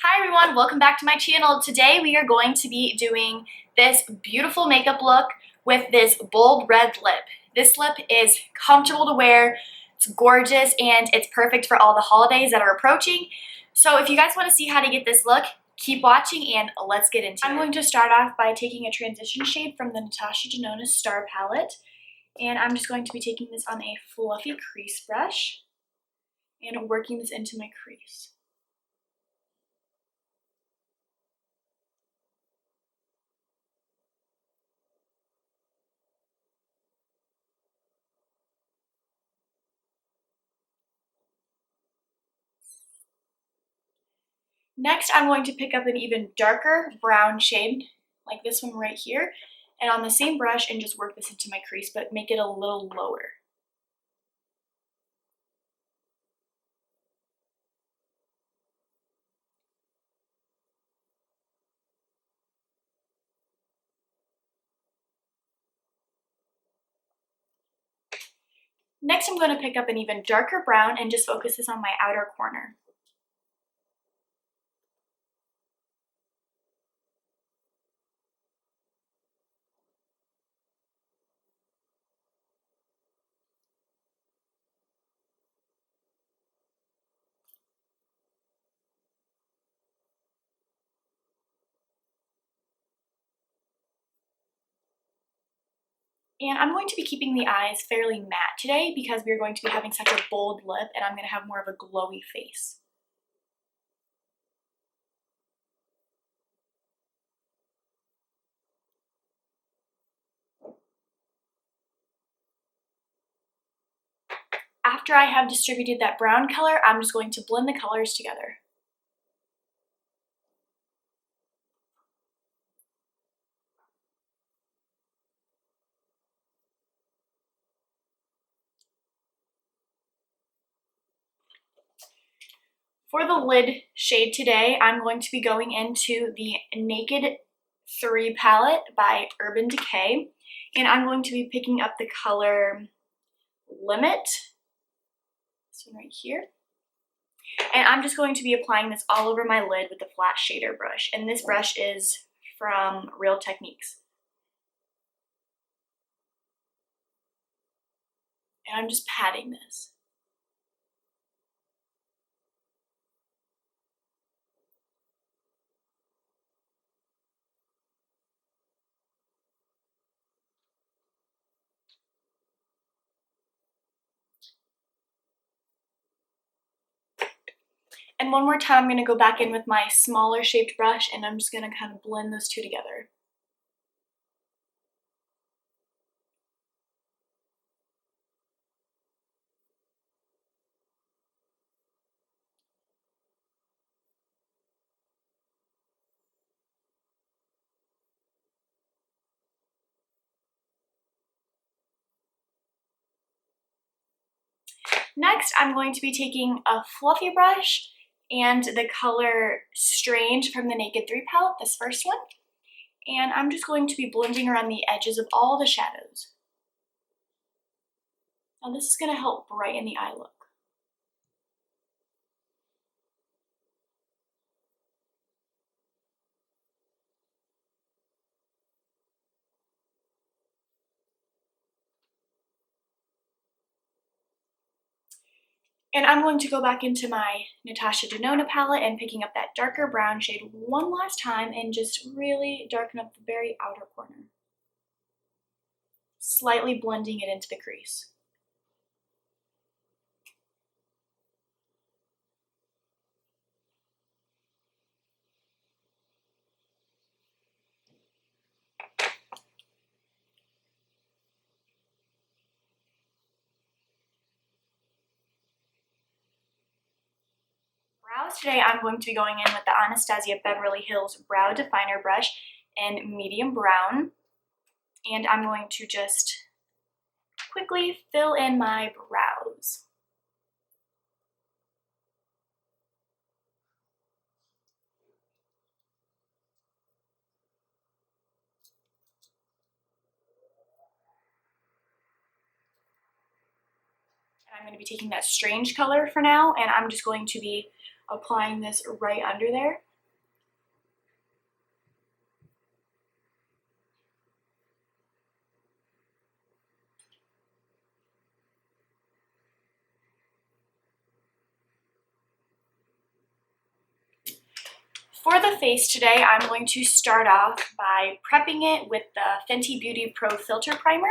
Hi everyone, welcome back to my channel. Today we are going to be doing this beautiful makeup look with this bold red lip. This lip is comfortable to wear, it's gorgeous, and it's perfect for all the holidays that are approaching. So if you guys want to see how to get this look, keep watching and let's get into it. I'm going to start off by taking a transition shade from the Natasha Denona Star Palette, and I'm just going to be taking this on a fluffy crease brush and working this into my crease. Next, I'm going to pick up an even darker brown shade, like this one right here, and on the same brush and just work this into my crease, but make it a little lower. Next, I'm going to pick up an even darker brown and just focus this on my outer corner. And I'm going to be keeping the eyes fairly matte today because we're going to be having such a bold lip and I'm going to have more of a glowy face. After I have distributed that brown color, I'm just going to blend the colors together. For the lid shade today, I'm going to be going into the Naked 3 palette by Urban Decay, and I'm going to be picking up the color Limit, this one right here, and I'm just going to be applying this all over my lid with the flat shader brush, and this brush is from Real Techniques. And I'm just patting this. And one more time, I'm going to go back in with my smaller shaped brush and I'm just going to kind of blend those two together. Next, I'm going to be taking a fluffy brush and the color Strange from the Naked 3 palette, this first one. And I'm just going to be blending around the edges of all the shadows. Now this is going to help brighten the eye look. And I'm going to go back into my Natasha Denona palette and picking up that darker brown shade one last time and just really darken up the very outer corner. Slightly blending it into the crease. Brows today, I'm going to be going in with the Anastasia Beverly Hills Brow Definer brush in medium brown. And I'm going to just quickly fill in my brows. And I'm going to be taking that Strange color for now, and I'm just going to be applying this right under there For the face today, I'm going to start off by prepping it with the Fenty Beauty Pro Filter Primer.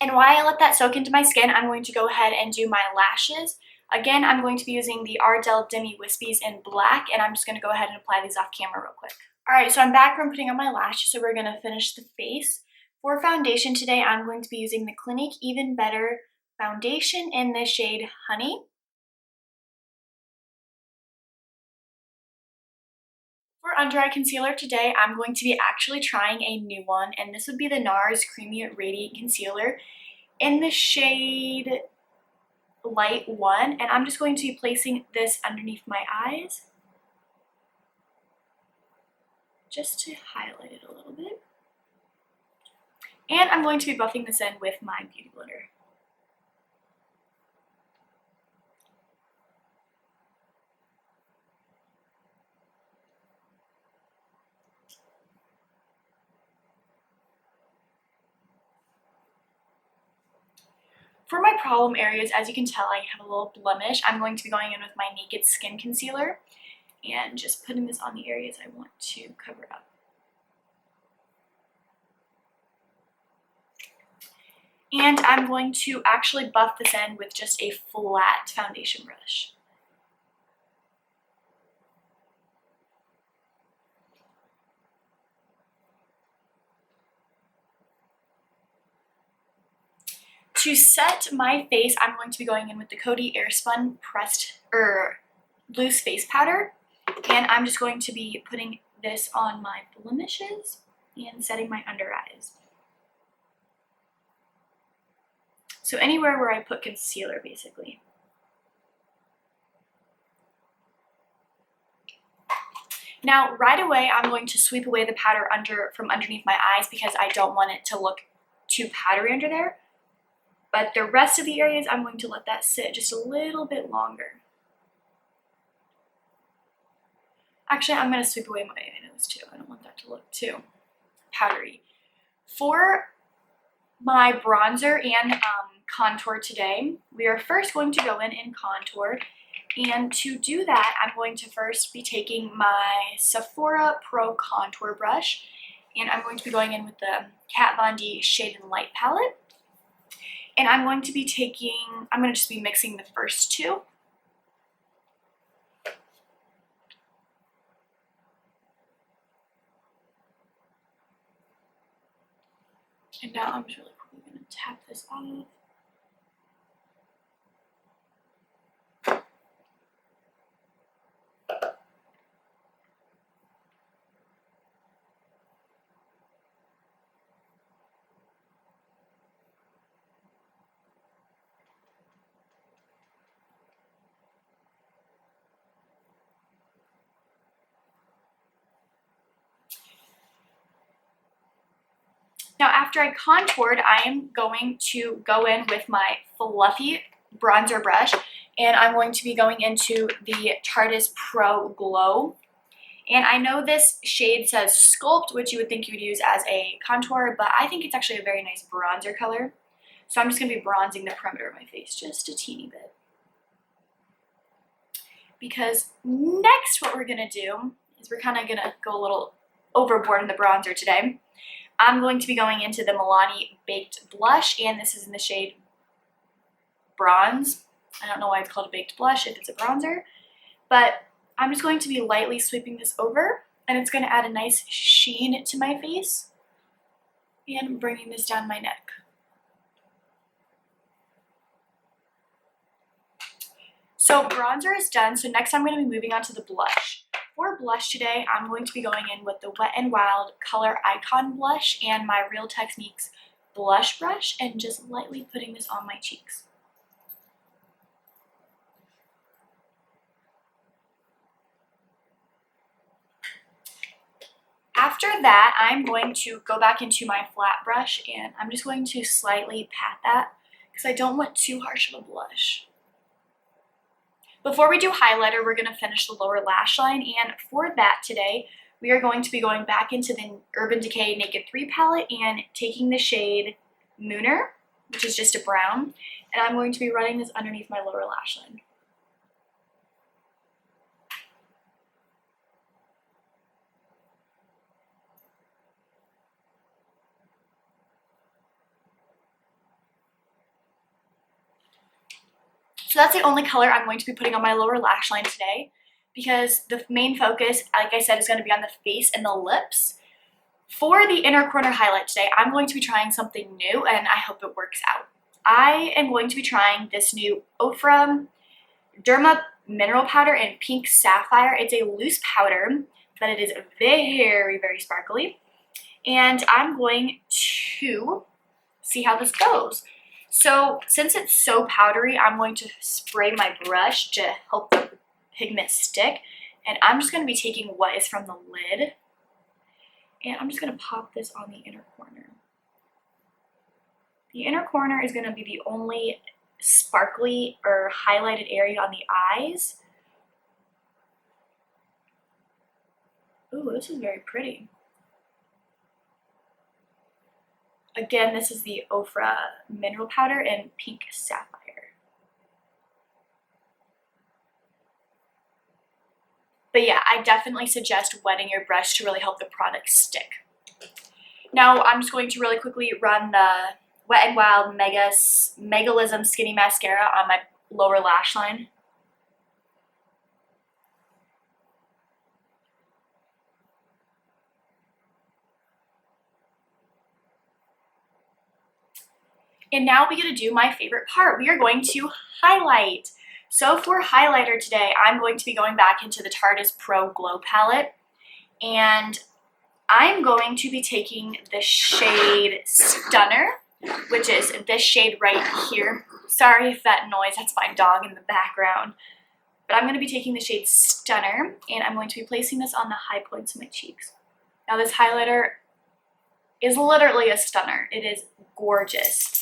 And while I let that soak into my skin, I'm going to go ahead and do my lashes. Again, I'm going to be using the Ardell Demi Wispies in black, and I'm just going to go ahead and apply these off camera real quick. Alright, so I'm back from putting on my lashes, so we're going to finish the face. For foundation today, I'm going to be using the Clinique Even Better foundation in the shade Honey. For under eye concealer today, I'm going to be actually trying a new one, and this would be the Nars Creamy Radiant Concealer in the shade Light 1, and I'm just going to be placing this underneath my eyes just to highlight it a little bit. And I'm going to be buffing this in with my Beauty Blender. For my problem areas, as you can tell, I have a little blemish. I'm going to be going in with my Naked Skin Concealer and just putting this on the areas I want to cover up. And I'm going to actually buff this in with just a flat foundation brush. To set my face, I'm going to be going in with the Coty Airspun loose face powder, and I'm just going to be putting this on my blemishes and setting my under eyes. So anywhere where I put concealer, basically. Now, right away, I'm going to sweep away the powder from underneath my eyes because I don't want it to look too powdery under there. But the rest of the areas, I'm going to let that sit just a little bit longer. Actually, I'm going to sweep away my nose too. I don't want that to look too powdery. For my bronzer and contour today, we are first going to go in contour. And to do that, I'm going to first be taking my Sephora Pro Contour Brush. And I'm going to be going in with the Kat Von D Shade and Light palette. And I'm going to just be mixing the first two. And now I'm just really quickly going to tap this off. Now, after I contoured, I am going to go in with my fluffy bronzer brush, and I'm going to be going into the Tartiest Pro Glow. And I know this shade says Sculpt, which you would think you would use as a contour, but I think it's actually a very nice bronzer color. So I'm just going to be bronzing the perimeter of my face just a teeny bit. Because next what we're going to do is we're kind of going to go a little overboard in the bronzer today. I'm going to be going into the Milani Baked Blush, and this is in the shade Bronze. I don't know why it's called a baked blush if it's a bronzer, but I'm just going to be lightly sweeping this over, and it's going to add a nice sheen to my face, and bringing this down my neck. So bronzer is done, so next I'm going to be moving on to the blush. For blush today, I'm going to be going in with the Wet n Wild Color Icon Blush and my Real Techniques blush brush, and just lightly putting this on my cheeks. After that, I'm going to go back into my flat brush, and I'm just going to slightly pat that because I don't want too harsh of a blush. Before we do highlighter, we're going to finish the lower lash line, and for that today, we are going to be going back into the Urban Decay Naked 3 palette and taking the shade Mooner, which is just a brown, and I'm going to be running this underneath my lower lash line. So that's the only color I'm going to be putting on my lower lash line today, because the main focus, like I said, is going to be on the face and the lips. For the inner corner highlight today, I'm going to be trying something new, and I hope it works out. I am going to be trying this new Ofra Derma Mineral Powder in Pink Sapphire. It's a loose powder, but it is very, very sparkly. And I'm going to see how this goes. So since it's so powdery, I'm going to spray my brush to help the pigment stick. And I'm just going to be taking what is from the lid. And I'm just going to pop this on the inner corner. The inner corner is going to be the only sparkly or highlighted area on the eyes. Ooh, this is very pretty. Again, this is the Ofra Mineral Powder in Pink Sapphire. But yeah, I definitely suggest wetting your brush to really help the product stick. Now, I'm just going to really quickly run the Wet n Wild Megaslim Skinny Mascara on my lower lash line. And now we're going to do my favorite part. We are going to highlight. So for highlighter today, I'm going to be going back into the Tartiest Pro Glow palette. And I'm going to be taking the shade Stunner, which is this shade right here. Sorry if that noise, that's my dog in the background. But I'm going to be taking the shade Stunner, and I'm going to be placing this on the high points of my cheeks. Now this highlighter is literally a stunner. It is gorgeous.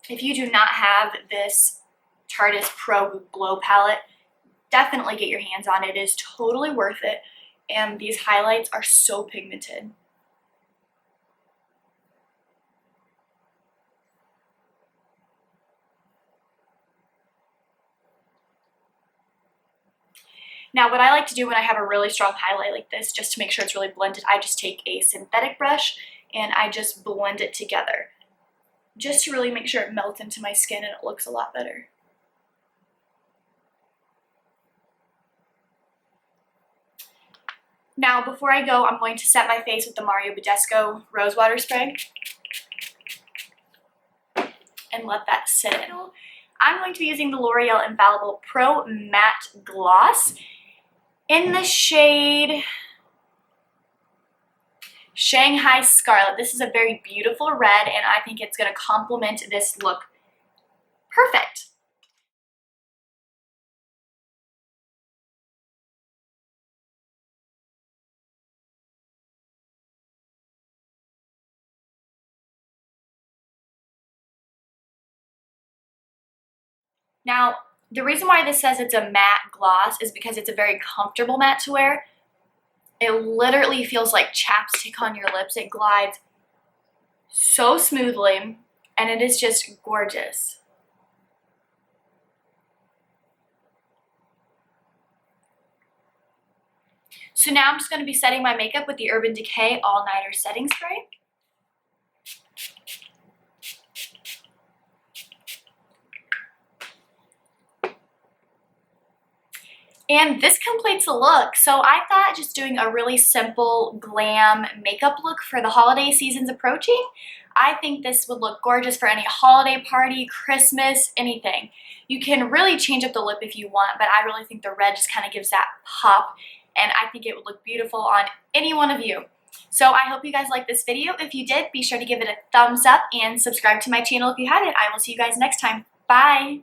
If you do not have this Tartiest Pro Glow palette, definitely get your hands on it. It is totally worth it, and these highlights are so pigmented. Now, what I like to do when I have a really strong highlight like this, just to make sure it's really blended, I just take a synthetic brush and I just blend it together, just to really make sure it melts into my skin and it looks a lot better. Now, before I go, I'm going to set my face with the Badescu Rose Water Spray and let that sit in. I'm going to be using the L'Oreal Infallible Pro Matte Gloss in the shade Shanghai Scarlet. This is a very beautiful red, and I think it's going to complement this look perfect. Now, the reason why this says it's a matte gloss is because it's a very comfortable matte to wear. It literally feels like chapstick on your lips. It glides so smoothly, and it is just gorgeous. So now I'm just going to be setting my makeup with the Urban Decay All Nighter Setting Spray. And this completes the look. So I thought just doing a really simple glam makeup look for the holiday season's approaching, I think this would look gorgeous for any holiday party, Christmas, anything. You can really change up the lip if you want, but I really think the red just kind of gives that pop, and I think it would look beautiful on any one of you. So I hope you guys liked this video. If you did, be sure to give it a thumbs up and subscribe to my channel if you haven't. I will see you guys next time. Bye!